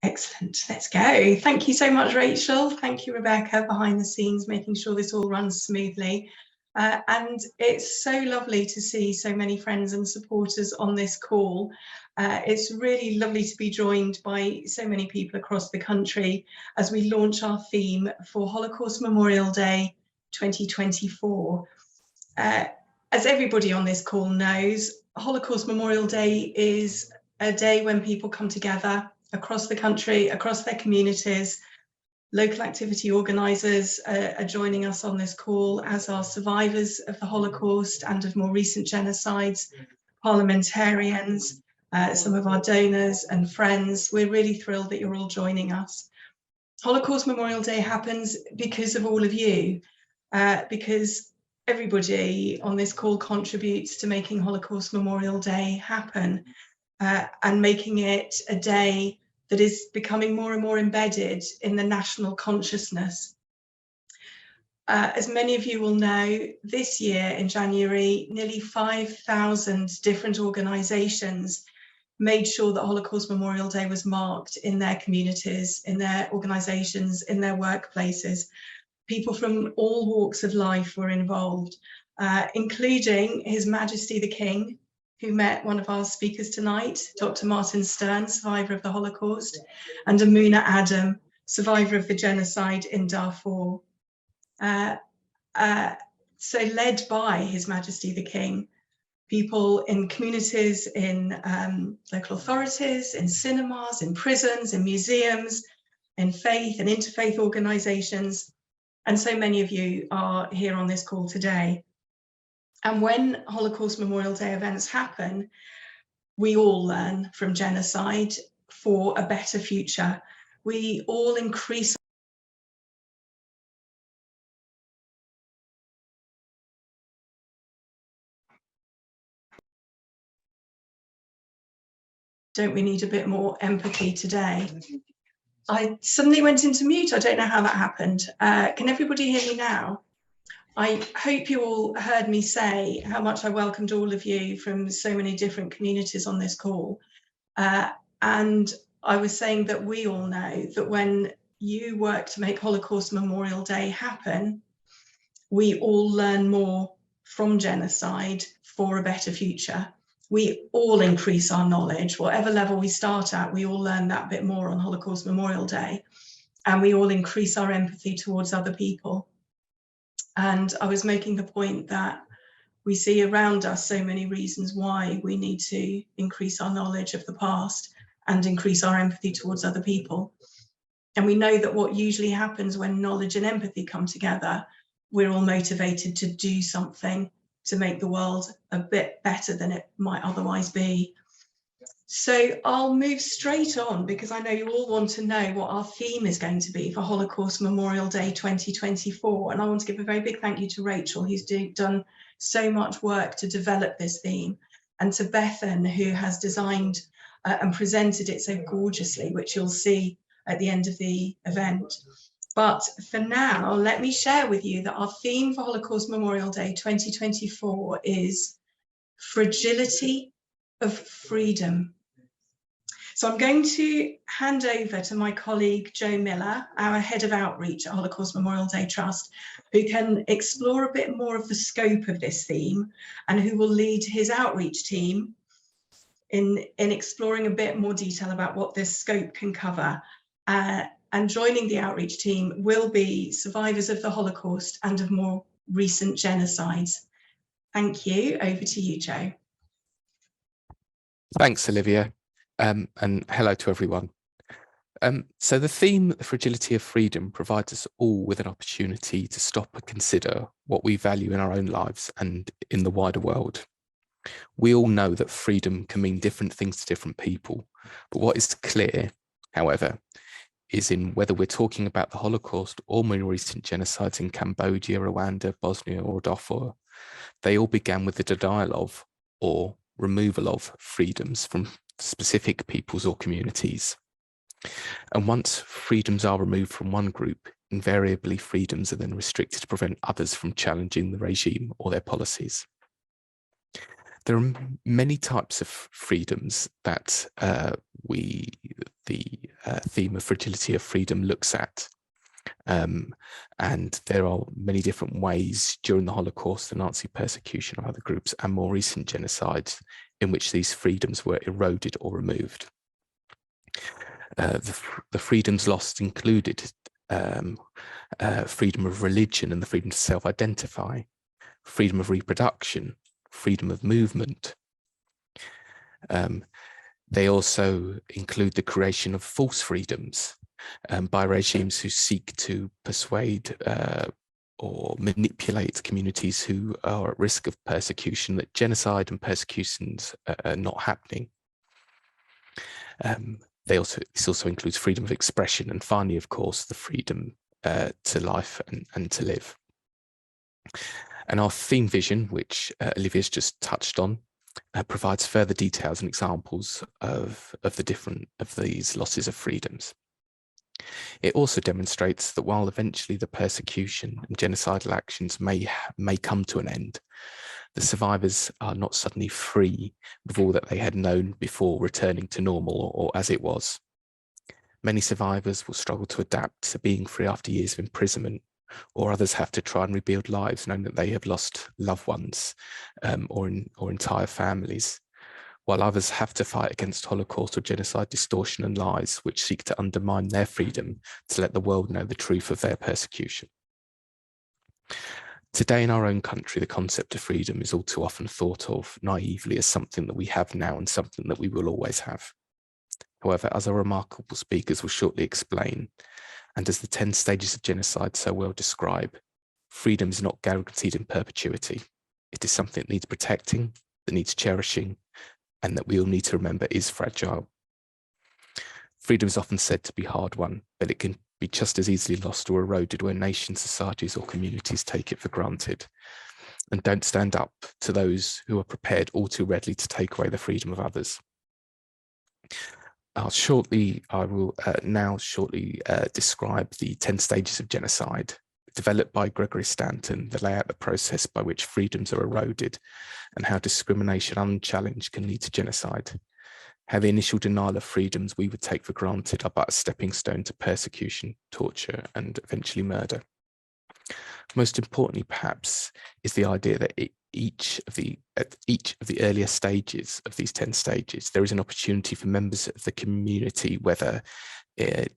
Excellent, let's go. Thank you so much, Rachel. Thank you, Rebecca, behind the scenes, making sure this all runs smoothly. And it's so lovely to see so many friends and supporters on this call. It's really lovely to be joined by so many people across the country as we launch our theme for Holocaust Memorial Day 2024. As everybody on this call knows, Holocaust Memorial Day is a day when people come together across the country, across their communities. Local activity organisers are joining us on this call, as are survivors of the Holocaust and of more recent genocides, parliamentarians, some of our donors and friends. We're really thrilled that you're all joining us. Holocaust Memorial Day happens because of all of you, because everybody on this call contributes to making Holocaust Memorial Day happen, and making it a day that is becoming more and more embedded in the national consciousness. As many of you will know, this year in January, nearly 5,000 different organisations made sure that Holocaust Memorial Day was marked in their communities, in their organisations, in their workplaces. People from all walks of life were involved, including His Majesty the King, who met one of our speakers tonight, Dr. Martin Stern, survivor of the Holocaust, and Amuna Adam, survivor of the genocide in Darfur. So led by His Majesty the King, people in communities, in local authorities, in cinemas, in prisons, in museums, in faith and interfaith organisations, and so many of you are here on this call today. And when Holocaust Memorial Day events happen, we all learn from genocide for a better future. We all increase. Don't we need a bit more empathy today? I suddenly went into mute. I don't know how that happened. Can everybody hear me now? I hope you all heard me say how much I welcomed all of you from so many different communities on this call. And I was saying that we all know that when you work to make Holocaust Memorial Day happen, we all learn more from genocide for a better future. We all increase our knowledge, whatever level we start at, we all learn that bit more on Holocaust Memorial Day, and we all increase our empathy towards other people. And I was making the point that we see around us so many reasons why we need to increase our knowledge of the past and increase our empathy towards other people. And we know that what usually happens when knowledge and empathy come together, we're all motivated to do something to make the world a bit better than it might otherwise be. So I'll move straight on, because I know you all want to know what our theme is going to be for Holocaust Memorial Day 2024. And I want to give a very big thank you to Rachel, who's done so much work to develop this theme, and to Bethan, who has designed and presented it so gorgeously, which you'll see at the end of the event. But for now, let me share with you that our theme for Holocaust Memorial Day 2024 is Fragility of Freedom. So I'm going to hand over to my colleague, Jo Miller, our Head of Outreach at Holocaust Memorial Day Trust, who can explore a bit more of the scope of this theme, and who will lead his outreach team in exploring a bit more detail about what this scope can cover. And joining the outreach team will be survivors of the Holocaust and of more recent genocides. Thank you. Over to you, Jo. Thanks, Olivia, and hello to everyone. So the theme, the Fragility of Freedom, provides us all with an opportunity to stop and consider what we value in our own lives and in the wider world. We all know that freedom can mean different things to different people, but what is clear, however, is in whether we're talking about the Holocaust or more recent genocides in Cambodia, Rwanda, Bosnia, or Darfur, they all began with the denial of or removal of freedoms from specific peoples or communities. And once freedoms are removed from one group, invariably freedoms are then restricted to prevent others from challenging the regime or their policies. There are many types of freedoms that the theme of fragility of freedom looks at. And there are many different ways during the Holocaust, the Nazi persecution of other groups, and more recent genocides in which these freedoms were eroded or removed. The freedoms lost included freedom of religion and the freedom to self-identify, freedom of reproduction, freedom of movement. They also include the creation of false freedoms by regimes who seek to persuade or manipulate communities who are at risk of persecution, that genocide and persecutions are not happening. This also includes freedom of expression, and finally, of course, the freedom to life and to live. And our theme vision, which Olivia's just touched on, provides further details and examples of these losses of freedoms. It also demonstrates that while eventually the persecution and genocidal actions may come to an end, the survivors are not suddenly free with all that they had known before returning to normal or as it was. Many survivors will struggle to adapt to being free after years of imprisonment, or others have to try and rebuild lives knowing that they have lost loved ones or entire families, while others have to fight against Holocaust or genocide distortion and lies which seek to undermine their freedom to let the world know the truth of their persecution. Today in our own country, the concept of freedom is all too often thought of naively as something that we have now and something that we will always have. However, as our remarkable speakers will shortly explain, and as the 10 stages of genocide so well describe, freedom is not guaranteed in perpetuity. It is something that needs protecting, that needs cherishing, and that we all need to remember is fragile. Freedom is often said to be hard won, but it can be just as easily lost or eroded where nations, societies, or communities take it for granted and don't stand up to those who are prepared all too readily to take away the freedom of others. I will now shortly describe the 10 stages of genocide developed by Gregory Stanton, that lay out the process by which freedoms are eroded and how discrimination unchallenged can lead to genocide. How the initial denial of freedoms we would take for granted are but a stepping stone to persecution, torture, and eventually murder. Most importantly, perhaps, is the idea that at each of the earlier stages of these 10 stages, there is an opportunity for members of the community, whether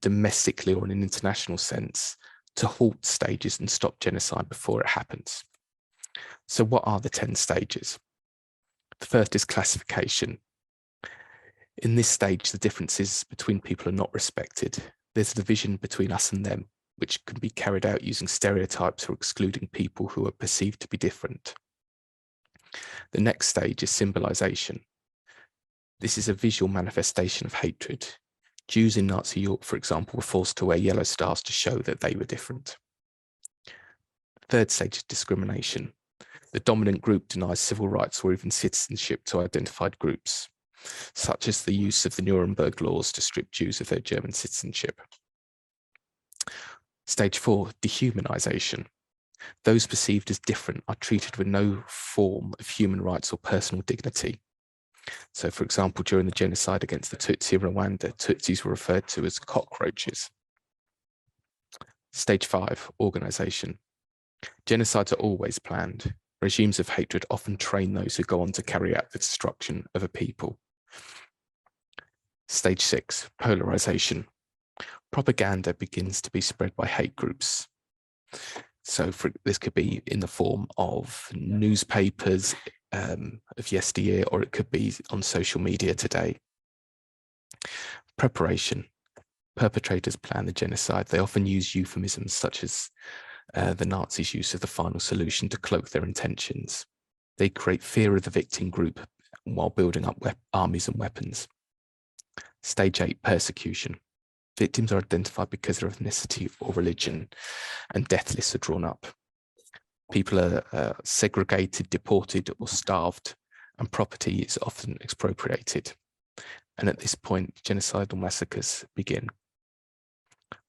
domestically or in an international sense, to halt stages and stop genocide before it happens. So what are the 10 stages? The first is classification. In this stage, the differences between people are not respected. There's a division between us and them, which can be carried out using stereotypes or excluding people who are perceived to be different. The next stage is symbolization. This is a visual manifestation of hatred. Jews in Nazi Europe, for example, were forced to wear yellow stars to show that they were different. Third stage is discrimination. The dominant group denies civil rights or even citizenship to identified groups, such as the use of the Nuremberg laws to strip Jews of their German citizenship. Stage 4, dehumanization. Those perceived as different are treated with no form of human rights or personal dignity. So, for example, during the genocide against the Tutsi in Rwanda, Tutsis were referred to as cockroaches. Stage 5, organization. Genocides are always planned. Regimes of hatred often train those who go on to carry out the destruction of a people. Stage 6, polarization. Propaganda begins to be spread by hate groups. So this could be in the form of newspapers of yesteryear, or it could be on social media today. Preparation. Perpetrators plan the genocide. They often use euphemisms such as the Nazis' use of the final solution to cloak their intentions. They create fear of the victim group while building up armies and weapons. Stage 8, persecution. Victims are identified because of ethnicity or religion, and death lists are drawn up. People are segregated, deported, or starved, and property is often expropriated. And at this point, genocidal massacres begin.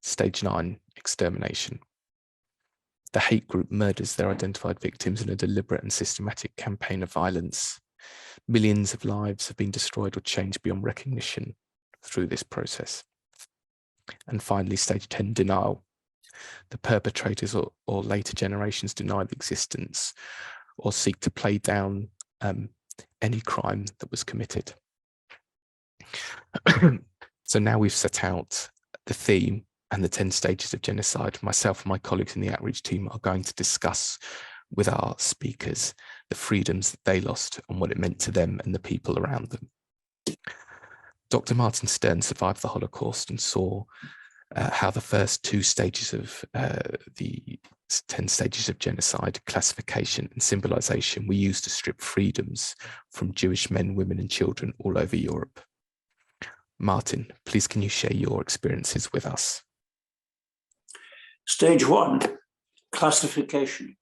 Stage 9, extermination. The hate group murders their identified victims in a deliberate and systematic campaign of violence. Millions of lives have been destroyed or changed beyond recognition through this process. And finally, stage 10, denial. The perpetrators or later generations deny the existence or seek to play down any crime that was committed. So now we've set out the theme and the 10 stages of genocide. Myself and my colleagues in the outreach team are going to discuss with our speakers the freedoms that they lost and what it meant to them and the people around them. Dr. Martin Stern survived the Holocaust and saw how the first 2 stages of the 10 stages of genocide, classification and symbolization, were used to strip freedoms from Jewish men, women and children all over Europe. Martin, please can you share your experiences with us? Stage 1, classification.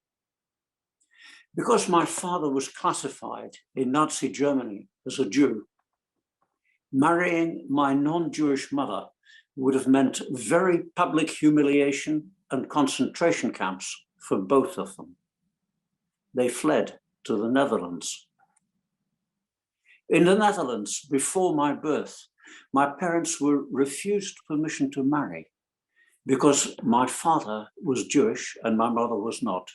Because my father was classified in Nazi Germany as a Jew, marrying my non-Jewish mother would have meant very public humiliation and concentration camps for both of them. They fled to the Netherlands. In the Netherlands, before my birth, my parents were refused permission to marry because my father was Jewish and my mother was not.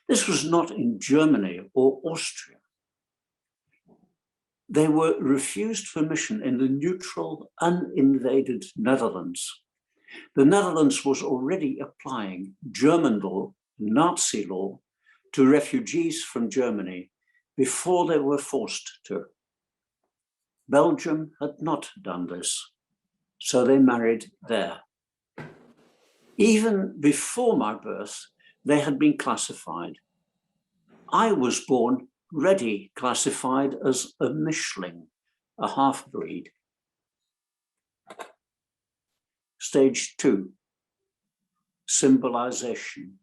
This was not in Germany or Austria. They were refused permission in the neutral, uninvaded Netherlands. The Netherlands was already applying German law, Nazi law, to refugees from Germany before they were forced to. Belgium had not done this, so they married there. Even before my birth, they had been classified. I was born ready classified as a mischling, a half-breed. Stage 2, symbolization.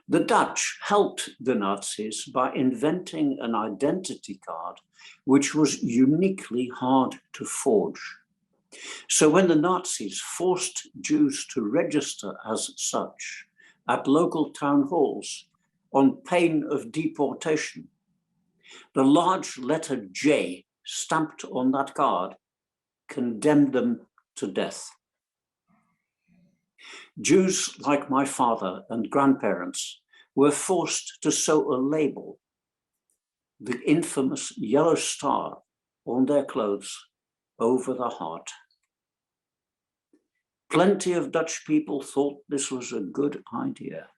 The Dutch helped the Nazis by inventing an identity card which was uniquely hard to forge. So when the Nazis forced Jews to register as such at local town halls on pain of deportation, the large letter J stamped on that card condemned them to death. Jews like my father and grandparents were forced to sew a label, the infamous yellow star, on their clothes over the heart. Plenty of Dutch people thought this was a good idea.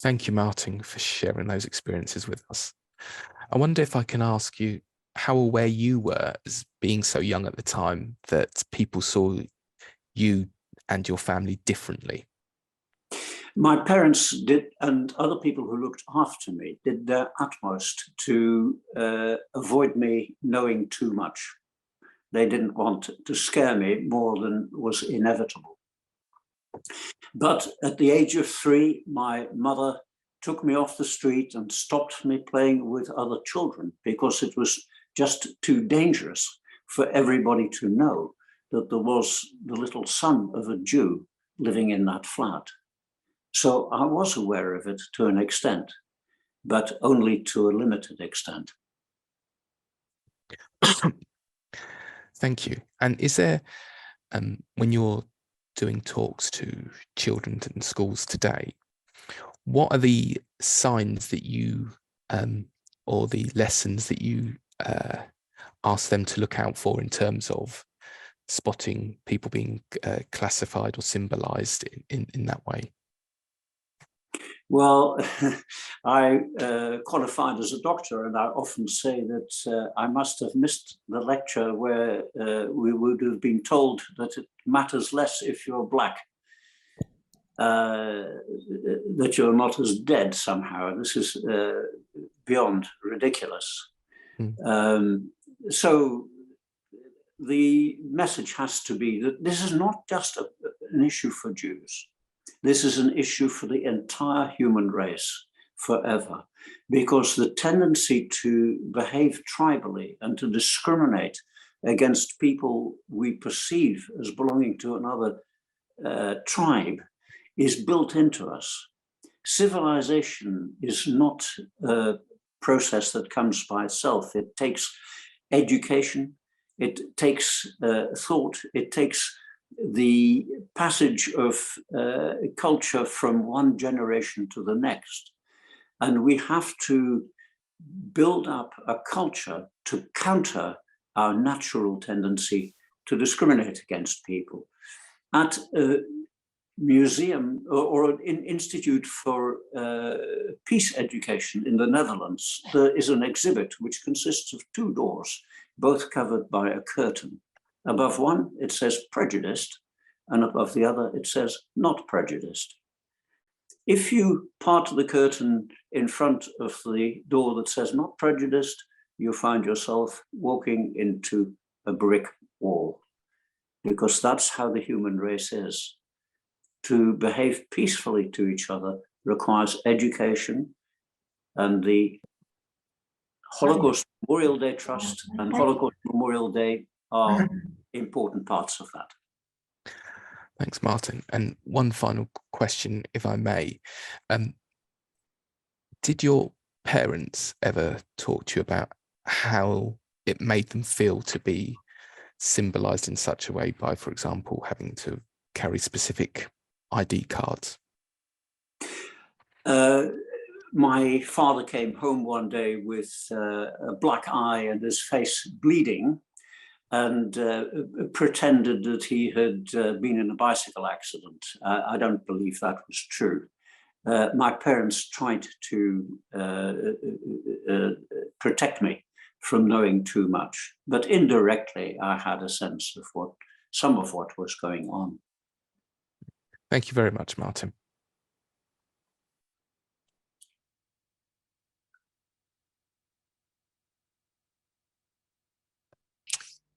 Thank you, Martin, for sharing those experiences with us. I wonder if I can ask you how aware you were, as being so young at the time, that people saw you and your family differently. My parents did, and other people who looked after me did their utmost to avoid me knowing too much. They didn't want to scare me more than was inevitable. But at the age of 3, my mother took me off the street and stopped me playing with other children because it was just too dangerous for everybody to know that there was the little son of a Jew living in that flat. So I was aware of it to an extent, but only to a limited extent. Thank you. And is there, when you're doing talks to children in schools today, what are the signs that you, or the lessons that you ask them to look out for in terms of spotting people being classified or symbolized in that way? Well, I qualified as a doctor, and I often say that I must have missed the lecture where we would have been told that it matters less if you're black, that you're not as dead somehow. This is beyond ridiculous. So the message has to be that this is not just an issue for Jews. This is an issue for the entire human race forever, because the tendency to behave tribally and to discriminate against people we perceive as belonging to another tribe is built into us. Civilization is not a process that comes by itself. It takes education, it takes thought, it takes the passage of culture from one generation to the next. And we have to build up a culture to counter our natural tendency to discriminate against people. At a museum or an institute for peace education in the Netherlands, there is an exhibit which consists of 2 doors, both covered by a curtain. Above one, it says prejudiced, and above the other, it says not prejudiced. If you part the curtain in front of the door that says not prejudiced, you find yourself walking into a brick wall, because that's how the human race is. To behave peacefully to each other requires education, and the Holocaust Memorial Day Trust and Holocaust Memorial Day are important parts of that. Thanks, Martin. And one final question, if I may. Did your parents ever talk to you about how it made them feel to be symbolized in such a way by, for example, having to carry specific ID cards? My father came home one day with a black eye and his face bleeding, and pretended that he had been in a bicycle accident. I don't believe that was true. My parents tried to protect me from knowing too much, but indirectly I had a sense of some of what was going on. Thank you very much, Martin.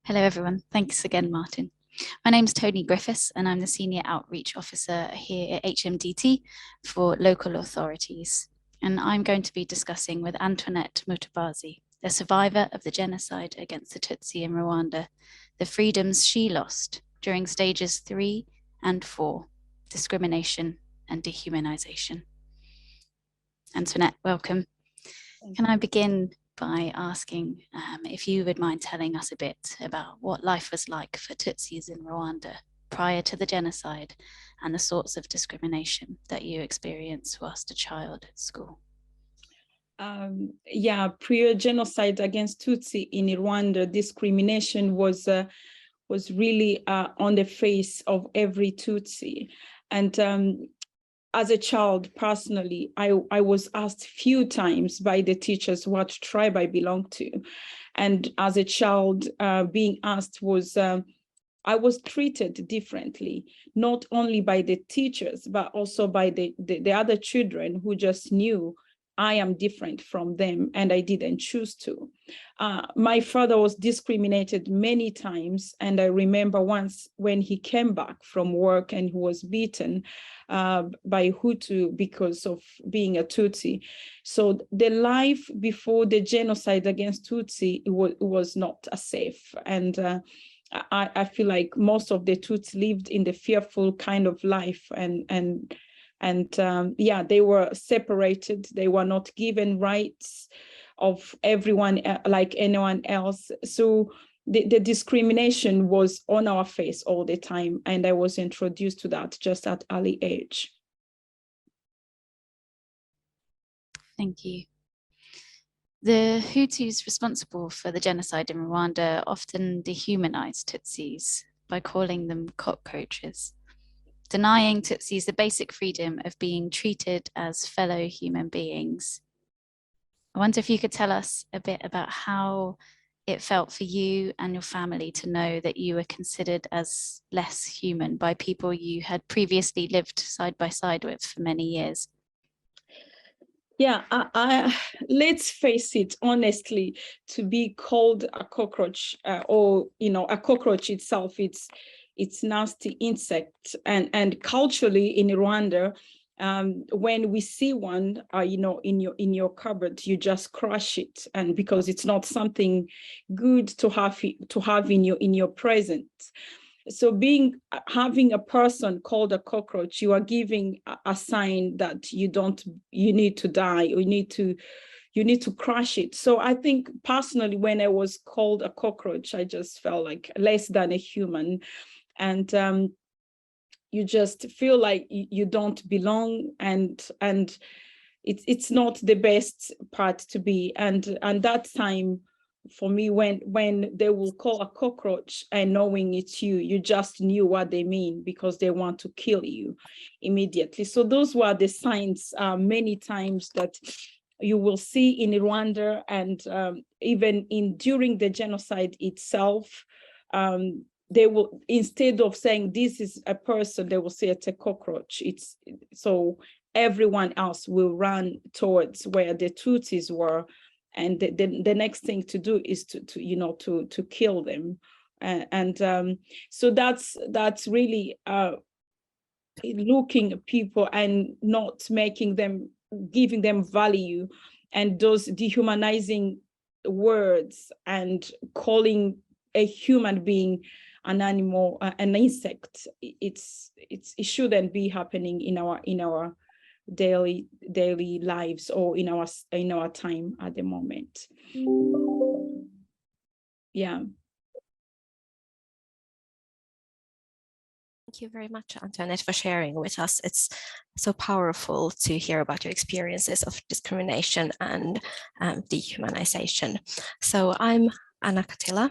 Hello, everyone. Thanks again, Martin. My name's Tony Griffiths, and I'm the Senior Outreach Officer here at HMDT for local authorities. And I'm going to be discussing with Antoinette Mutabazi, a survivor of the genocide against the Tutsi in Rwanda, the freedoms she lost during stages 3 and 4, discrimination and dehumanization. Antoinette, welcome. Can I begin by asking if you would mind telling us a bit about what life was like for Tutsis in Rwanda prior to the genocide and the sorts of discrimination that you experienced whilst a child at school? Yeah, pre-genocide against Tutsi in Rwanda, discrimination was really on the face of every Tutsi. And as a child, personally, I was asked few times by the teachers what tribe I belonged to. And as a child, being asked was, I was treated differently, not only by the teachers, but also by the other children who just knew I am different from them and I didn't choose to. My father was discriminated many times. And I remember once when he came back from work and he was beaten by Hutu because of being a Tutsi. So the life before the genocide against Tutsi, it was not safe. And I feel like most of the Tutsi lived in the fearful kind of life, and yeah, they were separated. They were not given rights of everyone like anyone else. So the discrimination was on our face all the time, and I was introduced to that just at early age. Thank you. The Hutus responsible for the genocide in Rwanda often dehumanized Tutsis by calling them cockroaches, denying Tutsis the basic freedom of being treated as fellow human beings. I wonder if you could tell us a bit about how it felt for you and your family to know that you were considered as less human by people you had previously lived side by side with for many years. Yeah, let's face it, honestly, to be called a cockroach or, a cockroach itself, it's nasty insect. And culturally in Rwanda, when we see one, in your cupboard, you just crush it, and because it's not something good to have in your presence. So having a person called a cockroach, you are giving a sign that you need to die, or you need to you need to crush it. So I think personally, when I was called a cockroach, I just felt like less than a human. And you just feel like you don't belong, and it's not the best part to be. And that time for me, when they will call a cockroach and knowing it's you just knew what they mean, because they want to kill you immediately. So those were the signs many times that you will see in Rwanda, and even during the genocide itself. They will, instead of saying this is a person, they will say it's a cockroach. So everyone else will run towards where the Tutsis were, and the next thing to do is to kill them. So that's really looking at people and not giving them value, and those dehumanizing words, and calling a human being an animal, an insect. It shouldn't be happening in our daily lives, or in our time at the moment. Yeah. Thank you very much, Antoinette, for sharing with us. It's so powerful to hear about your experiences of discrimination and dehumanization. So I'm Anna Katila,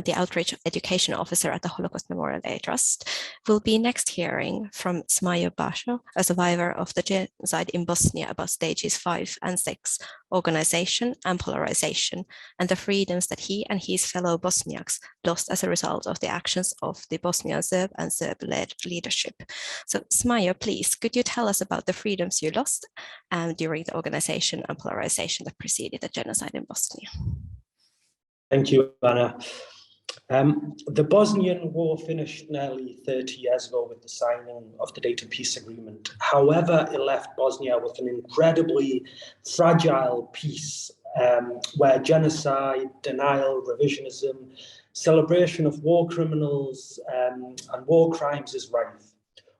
the Outreach Education Officer at the Holocaust Memorial Day Trust. We'll be next hearing from Smajo Basho, a survivor of the genocide in Bosnia, about stages 5 and 6, organization and polarization, and the freedoms that he and his fellow Bosniaks lost as a result of the actions of the Bosnian Serb and Serb-led leadership. So Smajo, please, could you tell us about the freedoms you lost during the organization and polarization that preceded the genocide in Bosnia? Thank you, Anna. The Bosnian War finished nearly 30 years ago with the signing of the Dayton Peace Agreement. However, it left Bosnia with an incredibly fragile peace, where genocide, denial, revisionism, celebration of war criminals, and war crimes is rife.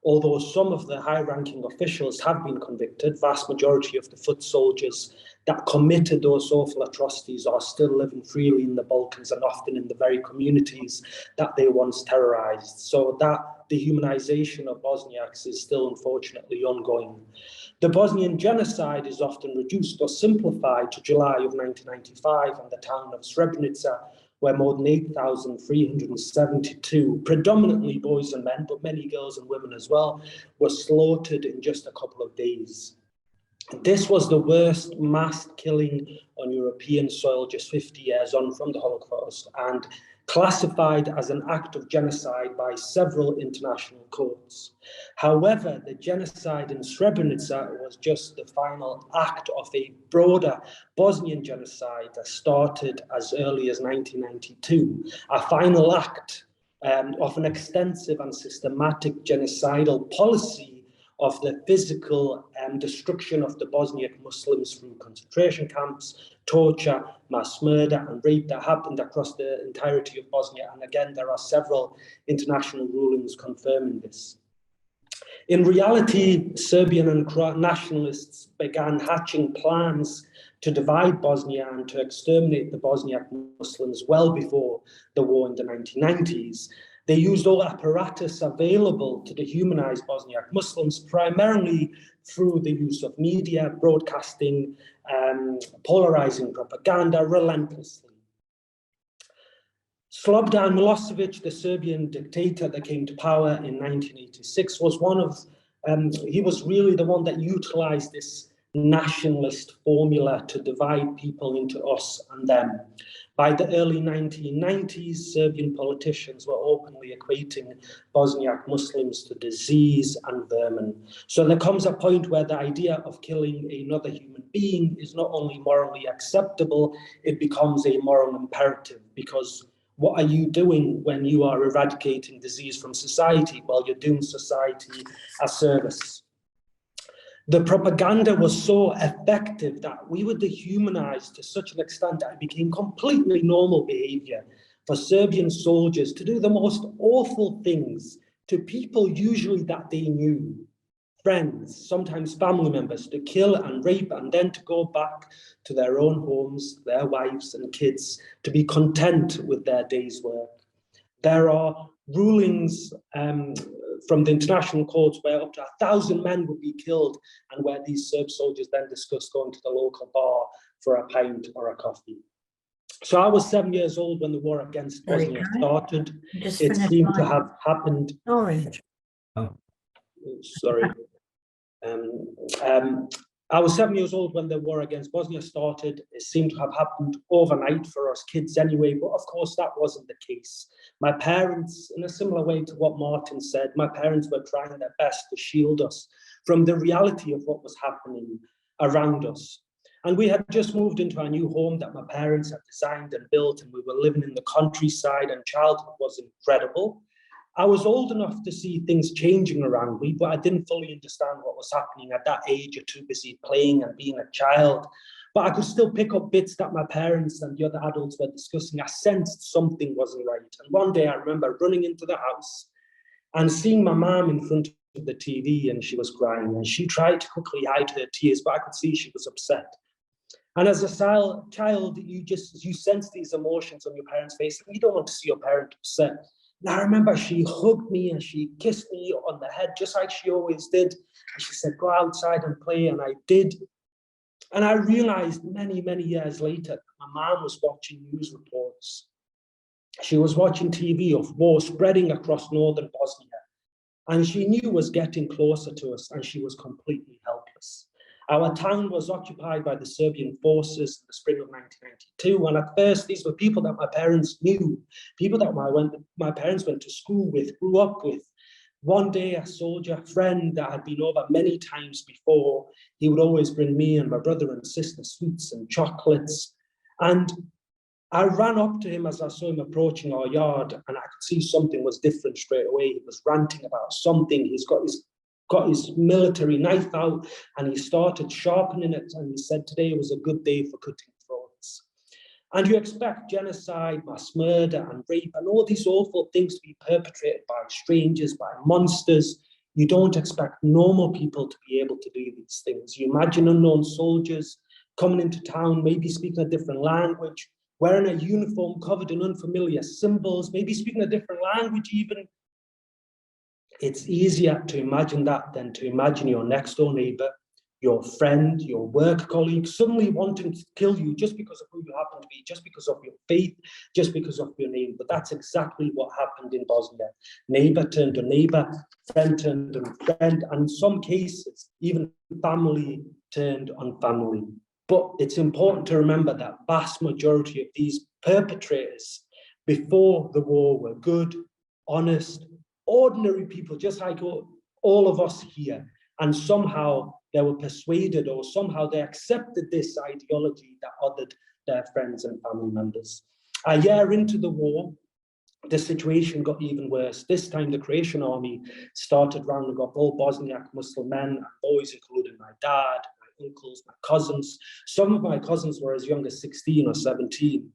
Although some of the high-ranking officials have been convicted, vast majority of the foot soldiers that committed those awful atrocities are still living freely in the Balkans, and often in the very communities that they once terrorized. So that dehumanization of Bosniaks is still unfortunately ongoing. The Bosnian genocide is often reduced or simplified to July of 1995 and the town of Srebrenica, where more than 8,372, predominantly boys and men, but many girls and women as well, were slaughtered in just a couple of days. This was the worst mass killing on European soil just 50 years on from the Holocaust, and classified as an act of genocide by several international courts. However, the genocide in Srebrenica was just the final act of a broader Bosnian genocide that started as early as 1992, a final act of an extensive and systematic genocidal policy of the physical destruction of the Bosniak Muslims through concentration camps, torture, mass murder and rape that happened across the entirety of Bosnia. And again, there are several international rulings confirming this. In reality, Serbian and Croat nationalists began hatching plans to divide Bosnia and to exterminate the Bosniak Muslims well before the war in the 1990s. They used all apparatus available to dehumanize Bosniak Muslims, primarily through the use of media, broadcasting, polarizing propaganda relentlessly. Slobodan Milosevic, the Serbian dictator that came to power in 1986, was he was really the one that utilized this nationalist formula to divide people into us and them. By the early 1990s, Serbian politicians were openly equating Bosniak Muslims to disease and vermin. So there comes a point where the idea of killing another human being is not only morally acceptable, it becomes a moral imperative, because what are you doing when you are eradicating disease from society? Well, you're doing society a service. The propaganda was so effective that we were dehumanized to such an extent that it became completely normal behavior for Serbian soldiers to do the most awful things to people usually that they knew. friends, sometimes family members, to kill and rape and then to go back to their own homes, their wives and kids, to be content with their day's work. There are rulings from the international courts where up to 1,000 men would be killed, and where these Serb soldiers then discussed going to the local bar for a pint or a coffee. So I was 7 years old when the war against Bosnia started. It seemed to have happened. Orange. Oh, sorry. I was 7 years old when the war against Bosnia started. It seemed to have happened overnight for us kids anyway, but of course that wasn't the case. My parents, in a similar way to what Martin said, my parents were trying their best to shield us from the reality of what was happening around us. And we had just moved into a new home that my parents had designed and built, and we were living in the countryside, and childhood was incredible. I was old enough to see things changing around me, but I didn't fully understand what was happening at that age. You're too busy playing and being a child. But I could still pick up bits that my parents and the other adults were discussing. I sensed something wasn't right. And one day I remember running into the house and seeing my mom in front of the TV, and she was crying, and she tried to quickly hide her tears, but I could see she was upset. And as a child, you sense these emotions on your parents' face, and you don't want to see your parent upset. And I remember she hugged me and she kissed me on the head, just like she always did. And she said, go outside and play. And I did. And I realized many, many years later, my mom was watching news reports. She was watching TV of war spreading across northern Bosnia. And she knew it was getting closer to us, and she was completely helpless. Our town was occupied by the Serbian forces in the spring of 1992. And at first, these were people that my parents knew, people that my parents went to school with, grew up with. One day, a soldier friend that had been over many times before, he would always bring me and my brother and sister sweets and chocolates. And I ran up to him as I saw him approaching our yard, and I could see something was different straight away. He was ranting about something. He's got his military knife out, and he started sharpening it, and he said today was a good day for cutting throats. And you expect genocide, mass murder and rape and all these awful things to be perpetrated by strangers, by monsters. You don't expect normal people to be able to do these things. You imagine unknown soldiers coming into town, maybe speaking a different language, wearing a uniform covered in unfamiliar symbols, maybe speaking a different language even. It's easier to imagine that than to imagine your next door neighbor, your friend, your work colleague, suddenly wanting to kill you just because of who you happen to be, just because of your faith, just because of your name. But that's exactly what happened in Bosnia. Neighbor turned on neighbor, friend turned on friend, and in some cases, even family turned on family. But it's important to remember that vast majority of these perpetrators before the war were good, honest, ordinary people, just like all of us here. And somehow they were persuaded, or somehow they accepted this ideology that othered their friends and family members. A year into the war, the situation got even worse. This time the Croatian army started rounding up all Bosniak Muslim men and boys, including my dad, my uncles, my cousins. Some of my cousins were as young as 16 or 17.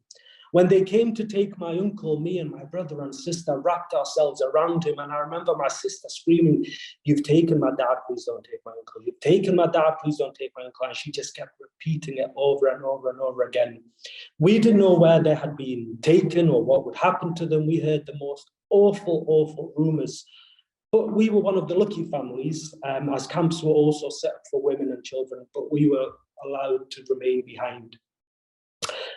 When they came to take my uncle, me and my brother and sister wrapped ourselves around him. And I remember my sister screaming, "You've taken my dad, please don't take my uncle. You've taken my dad, please don't take my uncle." And she just kept repeating it over and over and over again. We didn't know where they had been taken or what would happen to them. We heard the most awful, awful rumors. But we were one of the lucky families, as camps were also set up for women and children, but we were allowed to remain behind.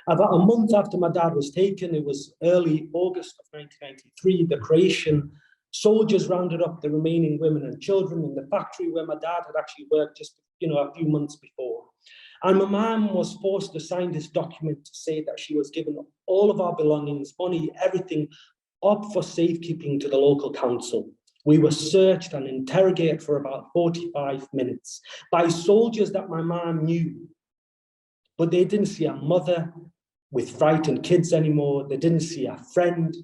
About a month after my dad was taken, it was early August of 1993, the Croatian soldiers rounded up the remaining women and children in the factory where my dad had actually worked just a few months before. And my mom was forced to sign this document to say that she was given all of our belongings, money, everything up for safekeeping to the local council. We were searched and interrogated for about 45 minutes by soldiers that my mom knew. But they didn't see a mother with frightened kids anymore. They didn't see a friend.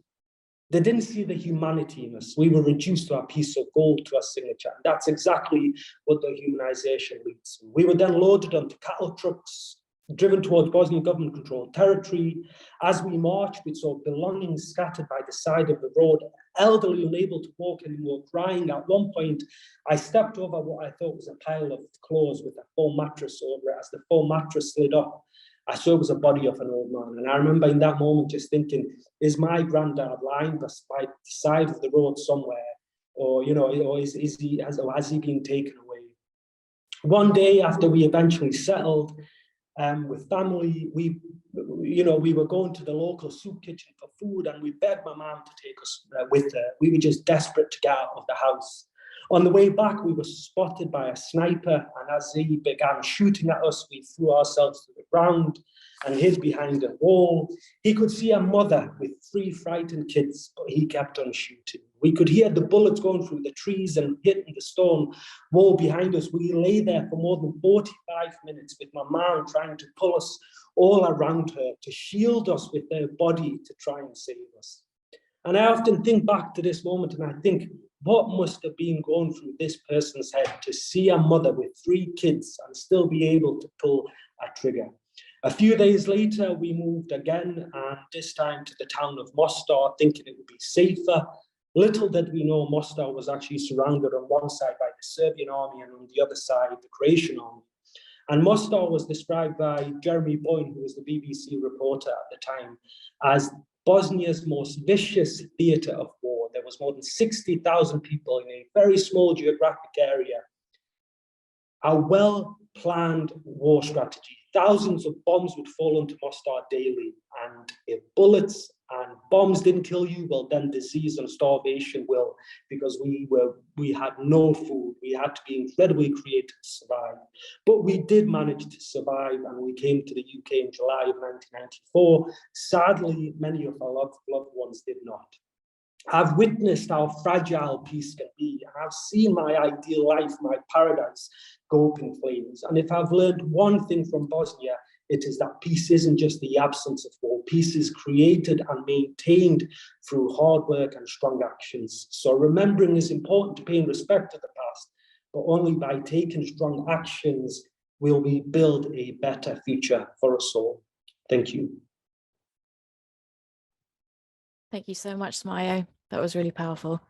They didn't see the humanity in us. We were reduced to a piece of gold, to a signature. And that's exactly what the humanization leads to. We were then loaded onto cattle trucks, driven towards Bosnian government-controlled territory. As we marched, we saw belongings scattered by the side of the road, elderly unable to walk anymore, crying. At one point, I stepped over what I thought was a pile of clothes with a foam mattress over it. As the foam mattress slid off, I saw it was a body of an old man. And I remember in that moment just thinking, is my granddad lying by the side of the road somewhere? Or, you know, or has he been taken away? One day after we eventually settled, with family, we were going to the local soup kitchen for food, and we begged my mom to take us with her. We were just desperate to get out of the house. On the way back, we were spotted by a sniper, and as he began shooting at us, we threw ourselves to the ground and hid behind a wall. He could see a mother with 3 frightened kids, but he kept on shooting. We could hear the bullets going through the trees and hitting the stone wall behind us. We lay there for more than 45 minutes with my mom trying to pull us all around her to shield us with their body to try and save us. And I often think back to this moment and I think, what must have been going through this person's head to see a mother with 3 kids and still be able to pull a trigger? A few days later, we moved again, and this time to the town of Mostar, thinking it would be safer. Little did we know Mostar was actually surrounded on one side by the Serbian army and on the other side, the Croatian army. And Mostar was described by Jeremy Boyne, who was the BBC reporter at the time, as Bosnia's most vicious theatre of war. There was more than 60,000 people in a very small geographic area. A well-planned war strategy. Thousands of bombs would fall into Mostar daily, and if bullets and bombs didn't kill you, well, then disease and starvation will, because we had no food. We had to be incredibly creative to survive. But we did manage to survive, and we came to the UK in July of 1994. Sadly, many of our loved ones did not. I've witnessed how fragile peace can be, and I've seen my ideal life, my paradise, go up in flames. And if I've learned one thing from Bosnia, it is that peace isn't just the absence of war. Peace is created and maintained through hard work and strong actions. So remembering is important to paying respect to the past, but only by taking strong actions will we build a better future for us all. Thank you. Thank you so much, Smayo. That was really powerful.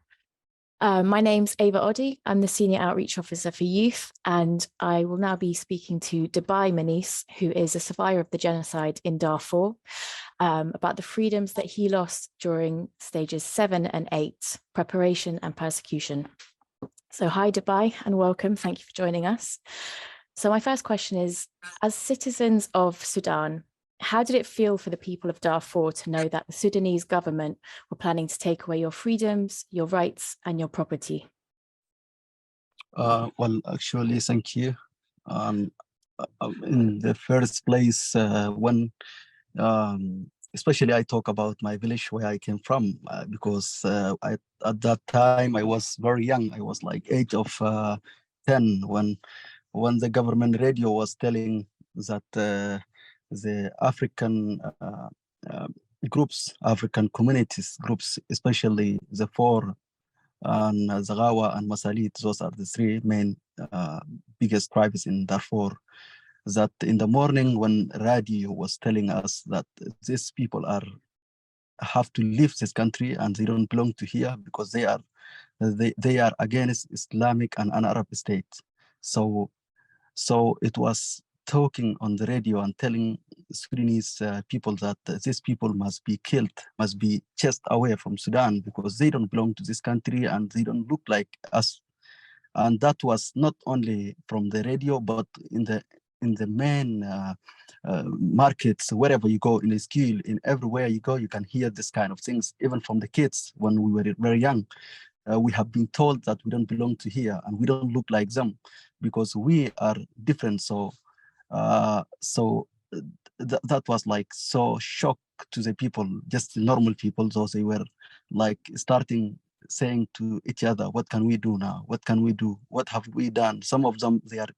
My name's Ava Oddy. I'm the Senior Outreach Officer for Youth, and I will now be speaking to Dubai Manis, who is a survivor of the genocide in Darfur, about the freedoms that he lost during stages 7 and 8, preparation and persecution. So hi, Dubai, and welcome. Thank you for joining us. So my first question is, as citizens of Sudan, how did it feel for the people of Darfur to know that the Sudanese government were planning to take away your freedoms, your rights, and your property? Well, actually, thank you. In the first place, when especially I talk about my village where I came from, because at that time I was very young. I was like age of 10 when the government radio was telling that the African groups, African communities groups, especially the 4 and Zagawa and Masalit, those are the 3 main biggest tribes in Darfur, that in the morning when radio was telling us that these people have to leave this country and they don't belong to here because they are against Islamic and an Arab state. So it was talking on the radio and telling Sudanese people that these people must be killed, must be chased away from Sudan because they don't belong to this country and they don't look like us. And that was not only from the radio, but in the main markets, wherever you go, in the school, in everywhere you go, you can hear this kind of things, even from the kids when we were very young. We have been told that we don't belong to here and we don't look like them because we are different. So that was like so shock to the people, just the normal people. So they were like starting saying to each other, what can we do now? What can we do? What have we done? Some of them, they are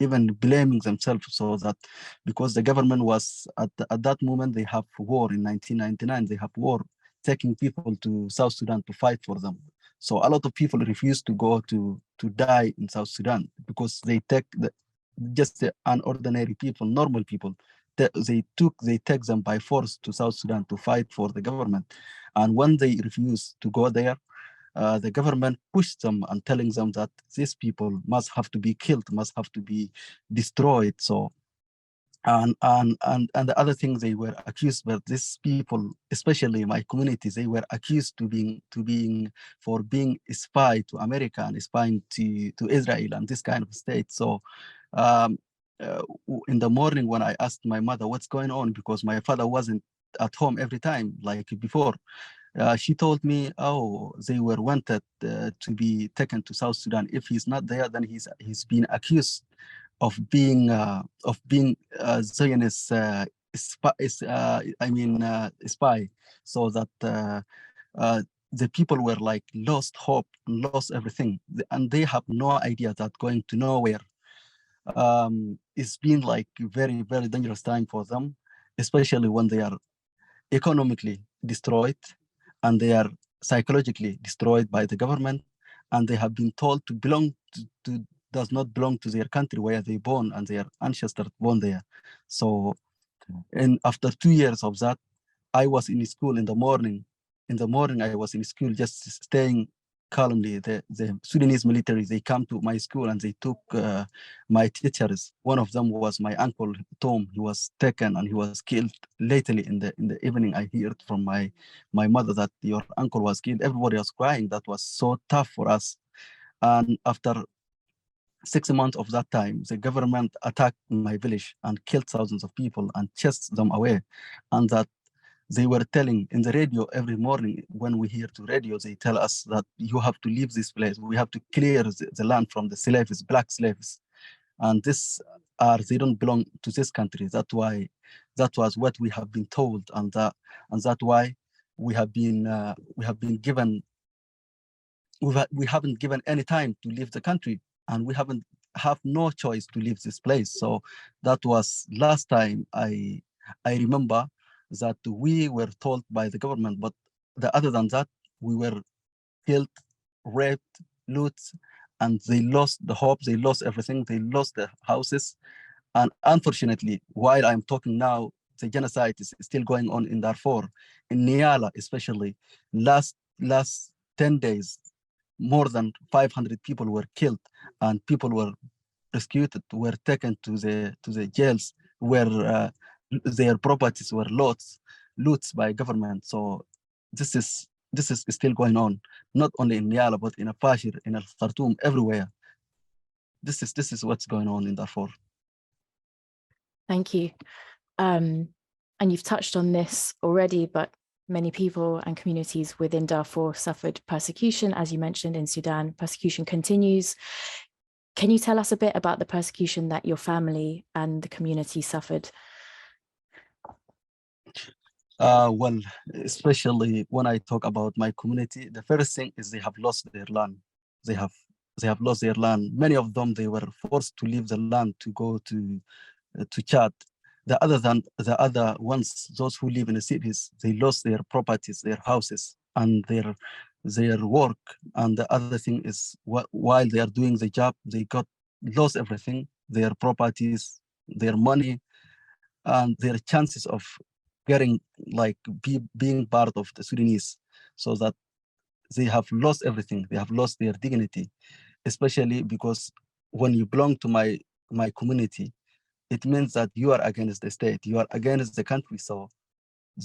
even blaming themselves, so that because the government was at that moment, they have war in 1999, they have war taking people to South Sudan to fight for them. So a lot of people refuse to go to die in South Sudan because they take just an ordinary people, normal people, they take them by force to South Sudan to fight for the government. And when they refuse to go there, the government pushed them and telling them that these people must have to be killed, must have to be destroyed. So, and the other thing they were accused, but these people, especially my community, they were accused to being for being a spy to America and spying to Israel and this kind of state. So, in the morning when I asked my mother what's going on, because my father wasn't at home every time like before, she told me, oh, they were wanted to be taken to South Sudan. If he's not there, then he's been accused of being Zionist spy. So that the people were like lost hope, lost everything, and they have no idea that going to nowhere. It's been like very, very dangerous time for them, especially when they are economically destroyed and they are psychologically destroyed by the government, and they have been told to belong to does not belong to their country where they born and their ancestors born there. So, and after 2 years of that, I was in school in the morning. In the morning, I was in school just staying calmly. The Sudanese military, they come to my school and they took my teachers. One of them was my uncle Tom. He was taken and he was killed. Lately in the evening, I heard from my mother that your uncle was killed. Everybody was crying. That was so tough for us. And after 6 months of that time, the government attacked my village and killed thousands of people and chased them away. And that they were telling in the radio every morning when we hear to radio, they tell us that you have to leave this place. We have to clear the land from the slaves, black slaves. And they don't belong to this country. That's why, that was what we have been told. And that's why we have been given, we haven't given any time to leave the country, and we have no choice to leave this place. So that was last time I remember that we were told by the government, but other than that, we were killed, raped, looted, and they lost the hope, they lost everything, they lost their houses. And unfortunately, while I'm talking now, the genocide is still going on in Darfur, in Niala especially. Last 10 days, more than 500 people were killed, and people were rescued, were taken to the jails where their properties were looted by government. So this is still going on, not only in Niala, but in Afashir, in Al Khartoum, everywhere. This is what's going on in Darfur. Thank you. And you've touched on this already, but many people and communities within Darfur suffered persecution. As you mentioned, in Sudan, persecution continues. Can you tell us a bit about the persecution that your family and the community suffered? Well, especially when I talk about my community, the first thing is they have lost their land. They have lost their land. Many of them, they were forced to leave the land to go to Chad. The other ones, those who live in the cities, they lost their properties, their houses, and their work. And the other thing is, while they are doing the job, they lost everything, their properties, their money, and their chances of getting being part of the Sudanese. So that they have lost everything. They have lost their dignity, especially because when you belong to my community, it means that you are against the state, you are against the country. So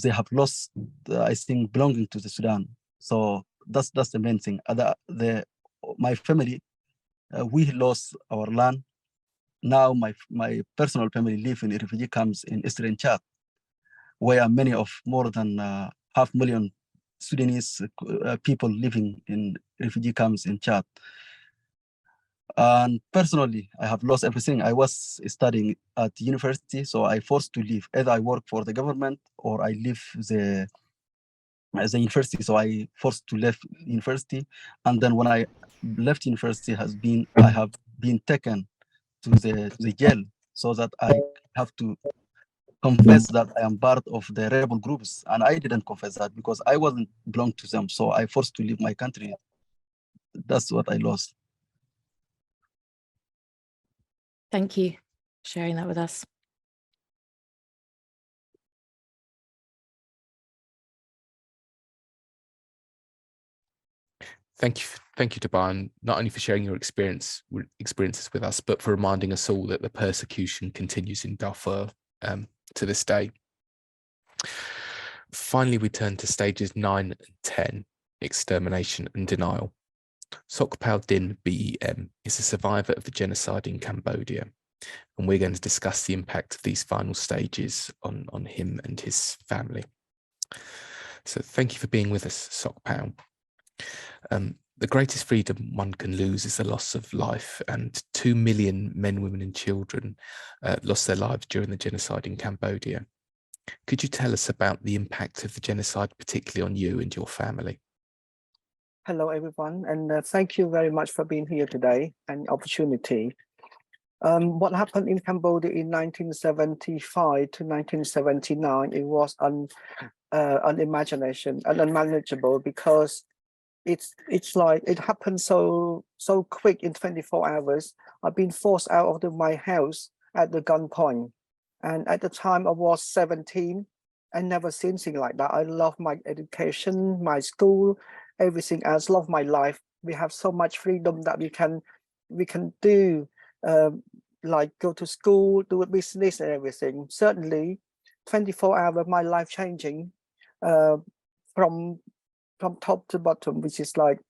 they have lost, I think, belonging to the Sudan. So that's the main thing. My family, we lost our land. Now my personal family live in refugee camps in Eastern Chad, where many of more than 500,000 Sudanese people living in refugee camps in Chad. And personally, I have lost everything. I was studying at university, so I forced to leave. Either I work for the government or I leave the university. So I forced to leave university. And then when I left university, I have been taken to the jail, so that I have to confess that I am part of the rebel groups. And I didn't confess that because I wasn't belong to them. So I forced to leave my country. That's what I lost. Thank you for sharing that with us. Thank you, Dubai, not only for sharing your experiences with us, but for reminding us all that the persecution continues in Darfur to this day. Finally, we turn to stages 9 and 10, extermination and denial. Sokpao Din BEM is a survivor of the genocide in Cambodia, and we're going to discuss the impact of these final stages on him and his family. So thank you for being with us, Sokpao. The greatest freedom one can lose is the loss of life, and 2 million men, women and children lost their lives during the genocide in Cambodia. Could you tell us about the impact of the genocide, particularly on you and your family? Hello, everyone, and thank you very much for being here today and opportunity. What happened in Cambodia in 1975 to 1979, it was unmanageable, because it's like it happened so quick in 24 hours. I've been forced out of my house at the gunpoint, and at the time I was 17. I never seen anything like that. I love my education, my school, everything else. Love my life. We have so much freedom that we can do, like go to school, do a business and everything. Certainly 24 hours, my life changing from top to bottom, which is like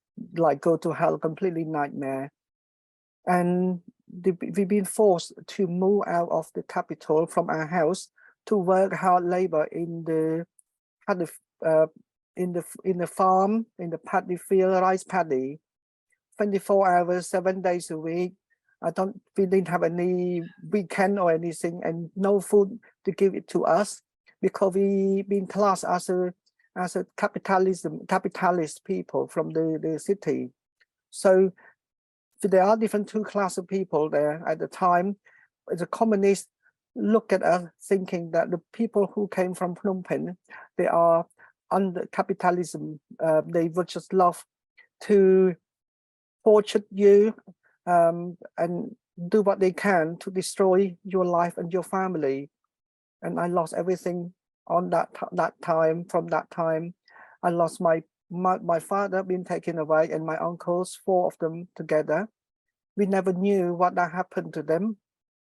go to hell, completely nightmare. And we've been forced to move out of the capital from our house to work hard labor in the farm, in the paddy field, rice paddy, 24 hours, 7 days a week. We didn't have any weekend or anything, and no food to give it to us, because we been classed as a capitalist people from the city. So there are different two classes of people there at the time. The communists look at us thinking that the people who came from Phnom Penh, they are under capitalism. They would just love to torture you and do what they can to destroy your life and your family. And I lost everything on that time. From that time, I lost my father being taken away, and my uncles, 4 of them together. We never knew what that happened to them,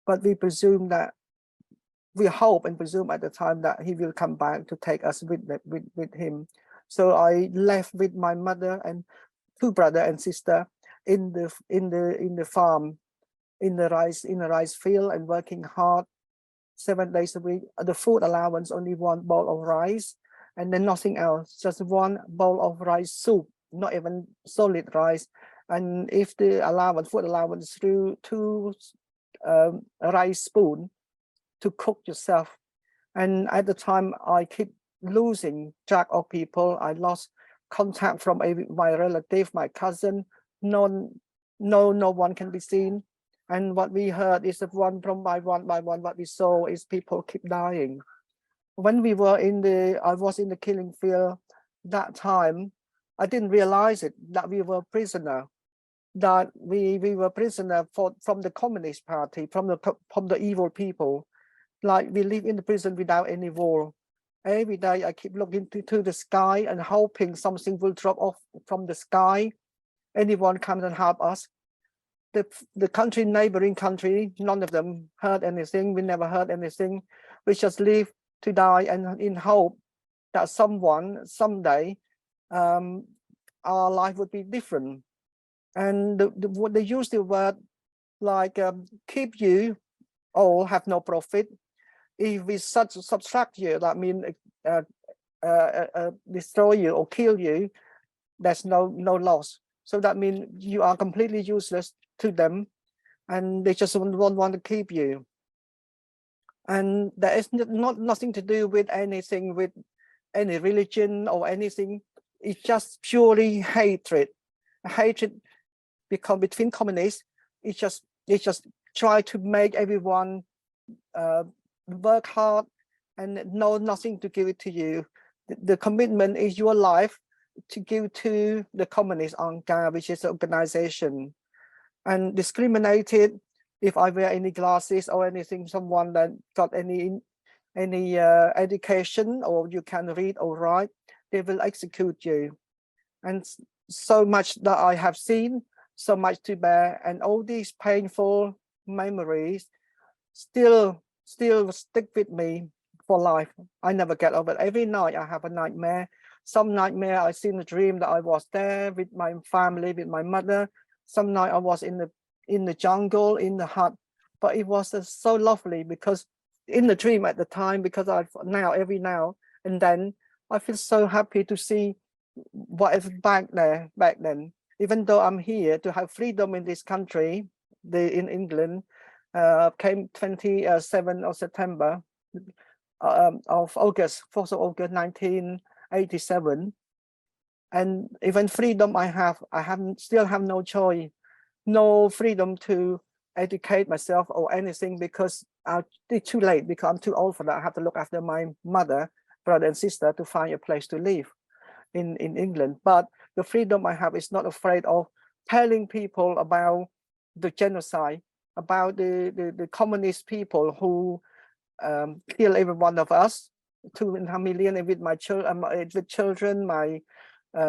but we presume that, we hope and presume at the time that he will come back to take us with him. So I left with my mother and 2 brothers and sister in the farm, in the rice field, and working hard 7 days a week. The food allowance, only 1 bowl of rice, and then nothing else, just 1 bowl of rice soup, not even solid rice. And if the food allowance, through 2 rice spoon to cook yourself. And at the time, I keep losing track of people. I lost contact from my relative, my cousin. No one can be seen. And what we heard is that one by one, what we saw is people keep dying. When I was in the killing field that time, I didn't realize it, that we were prisoner, that we were prisoner from the Communist Party, from the evil people. Like, we live in the prison without any wall. Every day I keep looking to the sky and hoping something will drop off from the sky. Anyone comes and help us. The neighboring country, none of them heard anything. We never heard anything. We just live to die, and in hope that someday, our life would be different. And they use the word like, keep you all, have no profit. If we subtract you, that means destroy you or kill you, there's no loss. So that means you are completely useless to them, and they just won't want to keep you. And there is nothing to do with anything, with any religion or anything. It's just purely hatred. Hatred between communists. It's just try to make everyone work hard and nothing to give it to you. The commitment is your life to give to the Communist Angka, which is the organization. And discriminated, if I wear any glasses or anything, someone that got any education, or you can read or write, they will execute you. and so much that I have seen, so much to bear, and all these painful memories still stick with me for life. I never get over it. Every night I have a nightmare. Some nightmare I see in a dream that I was there with my family, with my mother. Some night I was in the jungle, in the hut. But it was so lovely because in the dream at the time, because every now and then I feel so happy to see what is back then. Even though I'm here to have freedom in this country, in England, came 27th of September of August, 4th of August 1987. And even freedom I still have no choice, no freedom to educate myself or anything, because it's too late, because I'm too old for that. I have to look after my mother, brother and sister to find a place to live in England. But the freedom I have is not afraid of telling people about the genocide, about the communist people who kill every one of us, 2.5 million, with my children, my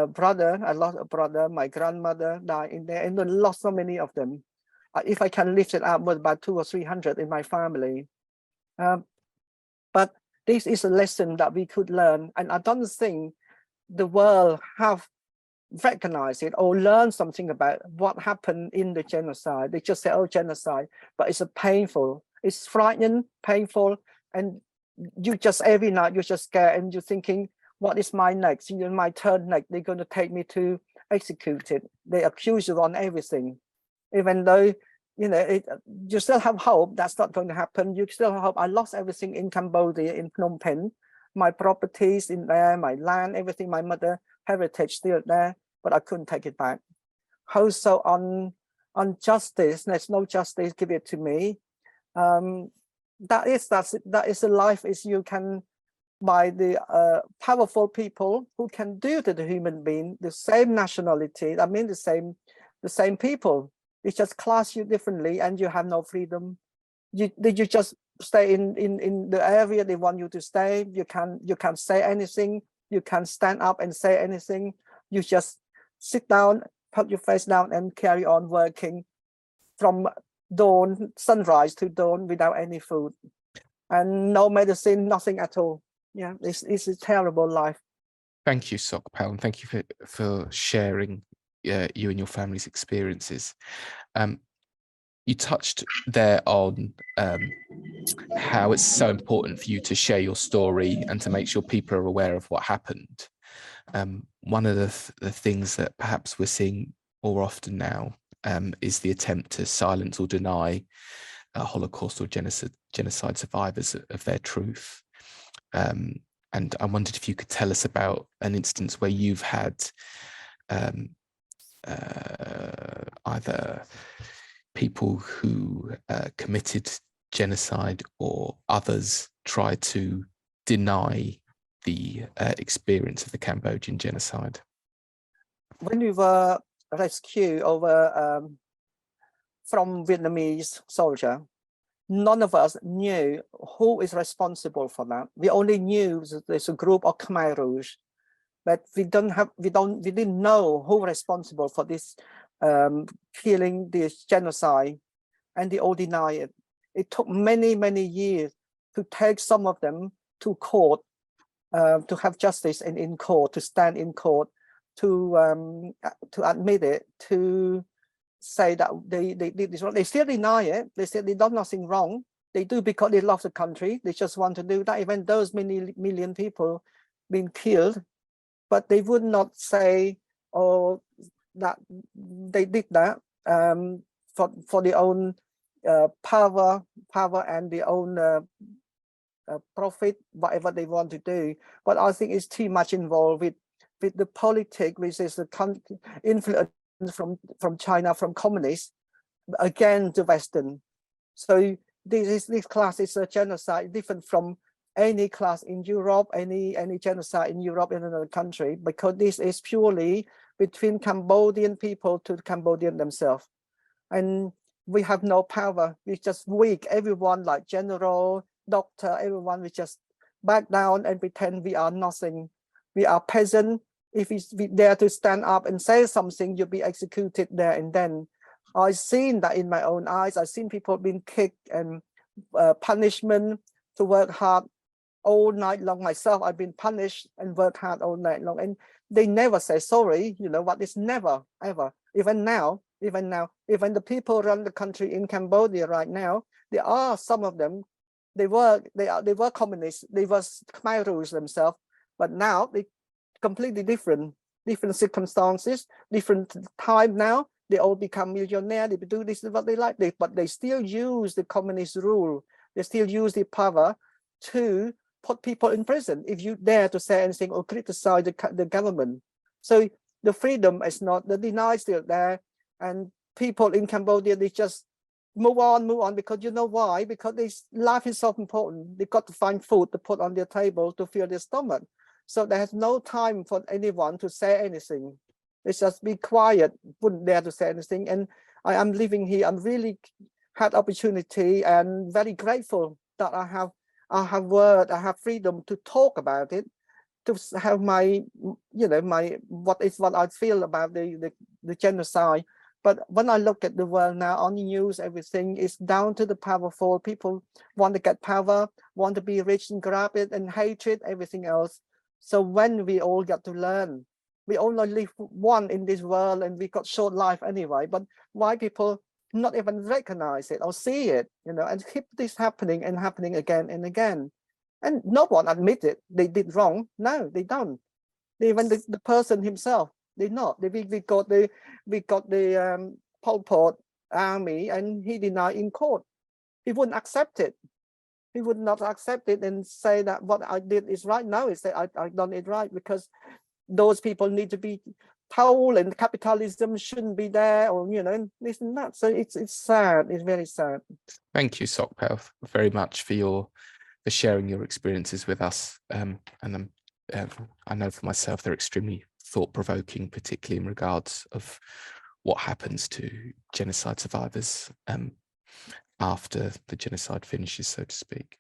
brother, I lost a brother, my grandmother died in there, and I lost so many of them. If I can lift it up, was about 200 or 300 in my family. But this is a lesson that we could learn, and I don't think the world have recognized it or learned something about what happened in the genocide. They just say, oh, genocide, but it's painful, it's frightening, painful, and you just every night you're just scared and you're thinking, what is my next? My turn next, they're going to take me to execute it. They accuse you on everything, even though you still have hope that's not going to happen. You still have hope. I lost everything in Cambodia, in Phnom Penh, my properties in there, my land, everything, my mother heritage still there, but I couldn't take it back. How so on justice? There's no justice, give it to me. That is the life is you can, by the powerful people who can do to the human being the same nationality. I mean the same people. It just class you differently, and you have no freedom. You just stay in the area they want you to stay. You can't say anything. You can't stand up and say anything. You just sit down, put your face down, and carry on working from dawn, sunrise to dawn, without any food and no medicine, nothing at all. Yeah, it's a terrible life. Thank you, Sokpal, and thank you for sharing you and your family's experiences. You touched there on how it's so important for you to share your story and to make sure people are aware of what happened. One of the things that perhaps we're seeing more often now is the attempt to silence or deny Holocaust or genocide survivors of their truth. And I wondered if you could tell us about an instance where you've had either people who committed genocide or others try to deny the experience of the Cambodian genocide. When we were rescued from Vietnamese soldier, none of us knew who is responsible for that. We only knew there's a group of Khmer Rouge, but we didn't know who was responsible for this killing, this genocide, and they all deny it. It took many years to take some of them to court, to have justice and in court, to stand in court, to admit it, to say that they did this wrong. They still deny it. They said they done nothing wrong. They do because they love the country. They just want to do that. Even those many million people been killed, but they would not say that they did that for their own power and their own profit, whatever they want to do. But I think it's too much involved with the politics, which is the influence from China, from communists, against the Western. So this class is a genocide different from any class in Europe, any genocide in Europe in another country, because this is purely between Cambodian people to the Cambodian themselves. And we have no power. We just weak. Everyone, like general, doctor, everyone, we just back down and pretend we are nothing. We are peasant. If you dare to stand up and say something, you'll be executed there and then. I've seen that in my own eyes. I've seen people being kicked and punishment to work hard all night long. Myself, I've been punished and worked hard all night long, and they never say sorry. You know what? It's never, ever. Even now, even the people run the country in Cambodia right now, there are some of them, they were communists, they were Khmer Rouge themselves, but now they completely different circumstances, different time now. They all become millionaire. They do this what they like, but they still use the communist rule. They still use the power to put people in prison if you dare to say anything or criticize the government. So the freedom is not, the denial is still there, and people in Cambodia, they just move on, because you know why? Because life is so important. They got to find food to put on their table to fill their stomach. So there's no time for anyone to say anything. It's just be quiet, wouldn't dare to say anything. And I am living here. I'm really had opportunity and very grateful that I have word, I have freedom to talk about it, to have my, what I feel about the genocide. But when I look at the world now on the news, everything is down to the powerful. People want to get power, want to be rich and grab it, and hatred, everything else. So when we all got to learn, we only live one in this world, and we got short life anyway. But why people not even recognize it or see it, and keep this happening and happening again and again? And no one admitted they did wrong. No, they don't. Even the person himself, they not. We got the Pol Pot army, and he denied in court. He wouldn't accept it. He would not accept it and say that what I did is right. Now he said I done it right, because those people need to be told, and capitalism shouldn't be there, or this and that. So it's sad. It's very sad. Thank you, Sokpao, very much for sharing your experiences with us. And I know for myself they're extremely thought-provoking, particularly in regards of what happens to genocide survivors after the genocide finishes, so to speak.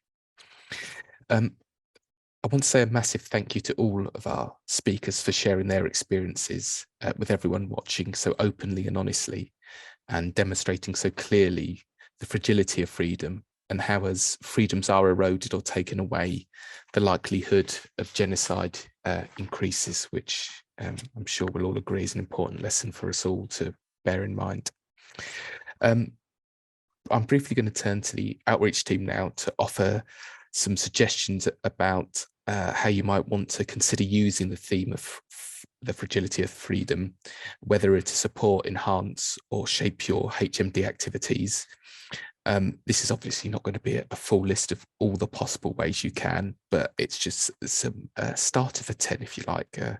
I want to say a massive thank you to all of our speakers for sharing their experiences with everyone watching so openly and honestly, and demonstrating so clearly the fragility of freedom, and how, as freedoms are eroded or taken away, the likelihood of genocide increases, which I'm sure we'll all agree is an important lesson for us all to bear in mind. I'm briefly going to turn to the outreach team now to offer some suggestions about how you might want to consider using the theme of the fragility of freedom, whether to support, enhance, or shape your HMD activities. This is obviously not going to be a full list of all the possible ways you can, but it's just some starter for 10, if you like, and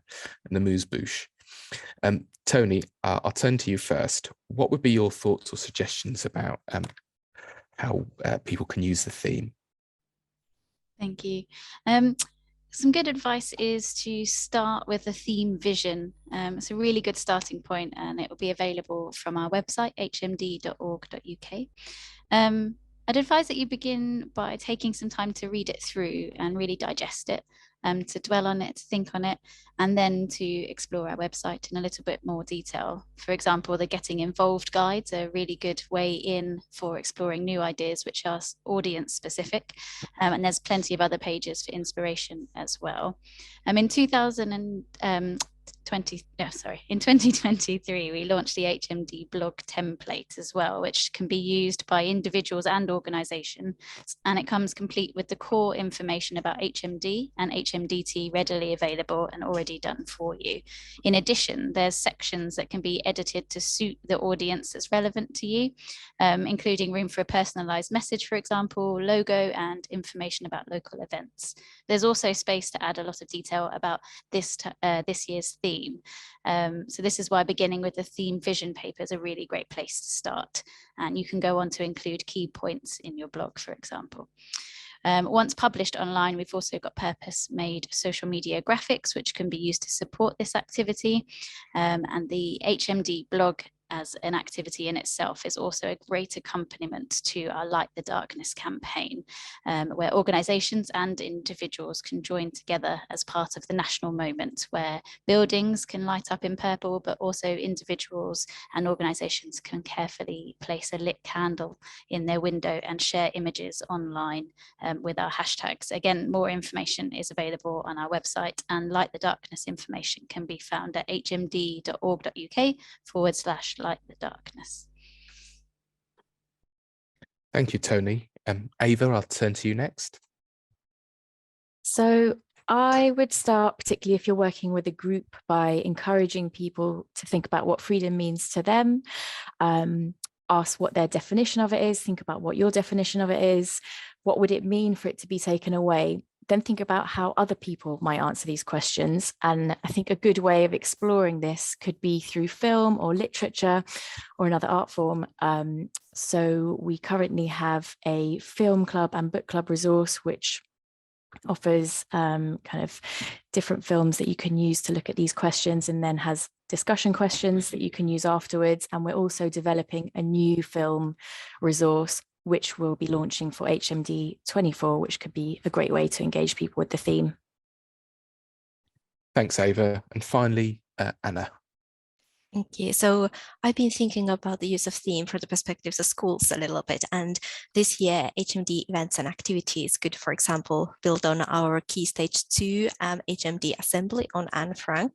the amuse-bouche. Tony, I'll turn to you first. What would be your thoughts or suggestions about how people can use the theme? Thank you. Some good advice is to start with a theme vision. It's a really good starting point, and it will be available from our website, hmd.org.uk. I'd advise that you begin by taking some time to read it through and really digest it, to dwell on it, to think on it, and then to explore our website in a little bit more detail. For example, the Getting Involved guides are a really good way in for exploring new ideas which are audience specific, and there's plenty of other pages for inspiration as well. In 2023, we launched the HMD blog template as well, which can be used by individuals and organizations, and it comes complete with the core information about HMD and HMDT readily available and already done for you. In addition, there's sections that can be edited to suit the audience that's relevant to you, including room for a personalized message, for example, logo, and information about local events. There's also space to add a lot of detail about this year's theme. So this is why beginning with the theme vision paper is a really great place to start. And you can go on to include key points in your blog, for example. Once published online, we've also got purpose-made social media graphics, which can be used to support this activity. And the HMD blog as an activity in itself is also a great accompaniment to our Light the Darkness campaign, where organisations and individuals can join together as part of the national moment, where buildings can light up in purple, but also individuals and organisations can carefully place a lit candle in their window and share images online with our hashtags. Again, more information is available on our website, and Light the Darkness information can be found at hmd.org.uk/Light the Darkness. Thank you, Tony. Ava, I'll turn to you next. So I would start, particularly if you're working with a group, by encouraging people to think about what freedom means to them, ask what their definition of it is, think about what your definition of it is, what would it mean for it to be taken away, then think about how other people might answer these questions. And I think a good way of exploring this could be through film or literature or another art form. So we currently have a film club and book club resource, which offers kind of different films that you can use to look at these questions, and then has discussion questions that you can use afterwards. And we're also developing a new film resource, which we'll be launching for HMD 24, which could be a great way to engage people with the theme. Thanks, Ava. And finally, Anna. Thank you. So I've been thinking about the use of theme from the perspectives of schools a little bit. And this year, HMD events and activities could, for example, build on our Key Stage 2 HMD assembly on Anne Frank.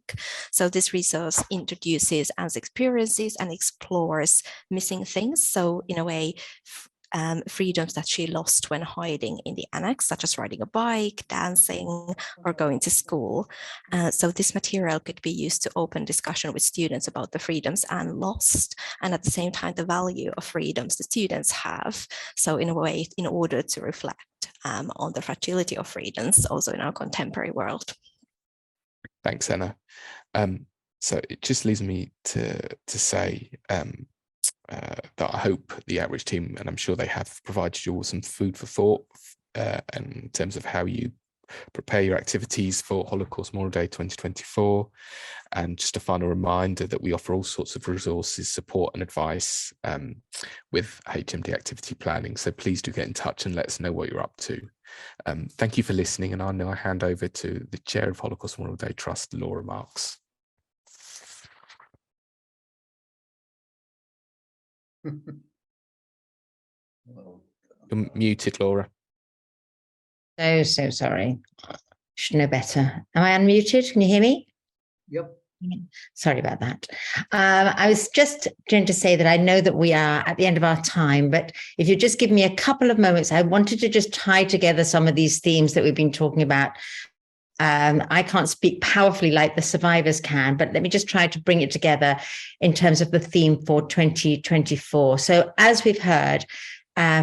So this resource introduces Anne's experiences and explores missing things. So in a way, freedoms that she lost when hiding in the annex, such as riding a bike, dancing, or going to school. So this material could be used to open discussion with students about the freedoms Anne lost, and at the same time, the value of freedoms the students have. So in a way, in order to reflect on the fragility of freedoms also in our contemporary world. Thanks, Anna. So it just leaves me to say that I hope the outreach team, and I'm sure they have, provided you all some food for thought in terms of how you prepare your activities for Holocaust Memorial Day 2024. And just a final reminder that we offer all sorts of resources, support and advice with HMD activity planning. So please do get in touch and let us know what you're up to. Thank you for listening, and I'll now hand over to the Chair of Holocaust Memorial Day Trust, Laura Marks. You're muted, Laura. So sorry. Should know better. Am I unmuted? Can you hear me? Yep. Sorry about that. I was just going to say that I know that we are at the end of our time, but if you just give me a couple of moments, I wanted to just tie together some of these themes that we've been talking about. I can't speak powerfully like the survivors can, but let me just try to bring it together in terms of the theme for 2024. So as we've heard,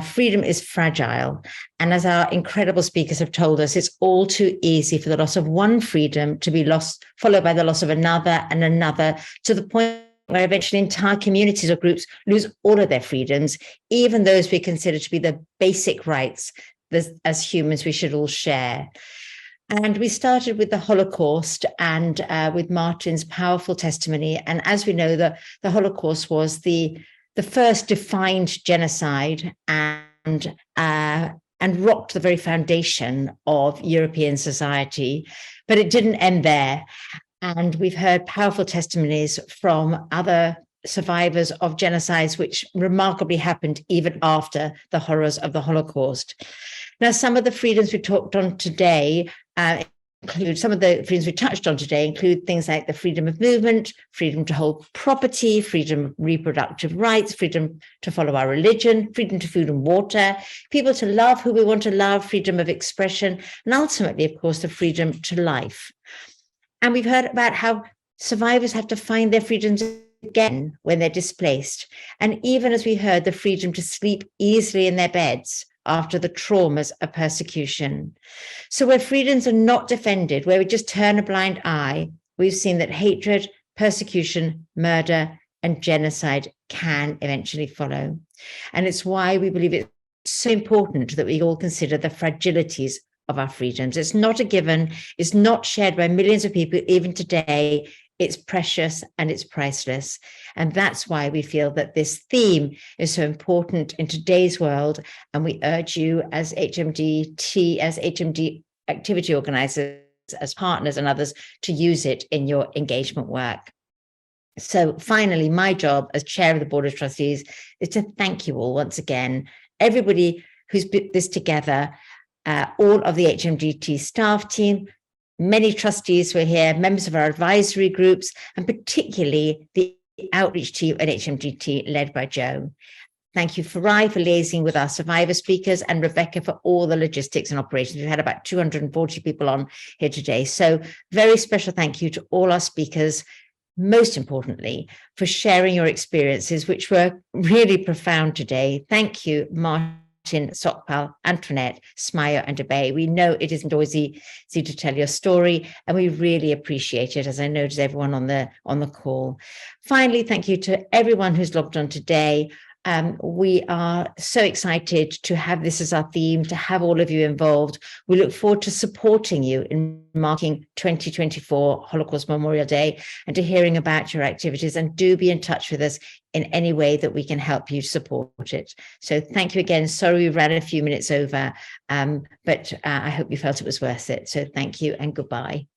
freedom is fragile. And as our incredible speakers have told us, it's all too easy for the loss of one freedom to be lost, followed by the loss of another and another, to the point where eventually entire communities or groups lose all of their freedoms, even those we consider to be the basic rights that as humans we should all share. And we started with the Holocaust and with Martin's powerful testimony. And as we know, the Holocaust was the first defined genocide and rocked the very foundation of European society. But it didn't end there. And we've heard powerful testimonies from other survivors of genocides, which remarkably happened even after the horrors of the Holocaust. Now, some of the freedoms we talked on today include things like the freedom of movement, freedom to hold property, freedom of reproductive rights, freedom to follow our religion, freedom to food and water, people to love who we want to love, freedom of expression, and ultimately, of course, the freedom to life. And we've heard about how survivors have to find their freedoms again when they're displaced. And even as we heard, the freedom to sleep easily in their beds after the traumas of persecution. So where freedoms are not defended, where we just turn a blind eye, we've seen that hatred, persecution, murder, and genocide can eventually follow. And it's why we believe it's so important that we all consider the fragilities of our freedoms. It's not a given, it's not shared by millions of people even today It's precious and it's priceless. And that's why we feel that this theme is so important in today's world. And we urge you as HMD activity organizers, as partners and others, to use it in your engagement work. So finally, my job as chair of the Board of Trustees is to thank you all once again, everybody who's put this together, all of the HMDT staff team, many trustees who are here, members of our advisory groups, and particularly the outreach team at HMDT led by Joe. Thank you, Farai, for liaising with our survivor speakers, and Rebecca for all the logistics and operations. We've had about 240 people on here today. So very special thank you to all our speakers, most importantly, for sharing your experiences, which were really profound today. Thank you, Martin, Sokpal, Antoinette, Smaya, and Debay. We know it isn't always easy to tell your story, and we really appreciate it, as I know does everyone on the call. Finally, thank you to everyone who's logged on today. We are so excited to have this as our theme, to have all of you involved. We look forward to supporting you in marking 2024 Holocaust Memorial Day and to hearing about your activities, and do be in touch with us in any way that we can help you support it. So thank you again. Sorry we ran a few minutes over, but I hope you felt it was worth it. So thank you and goodbye.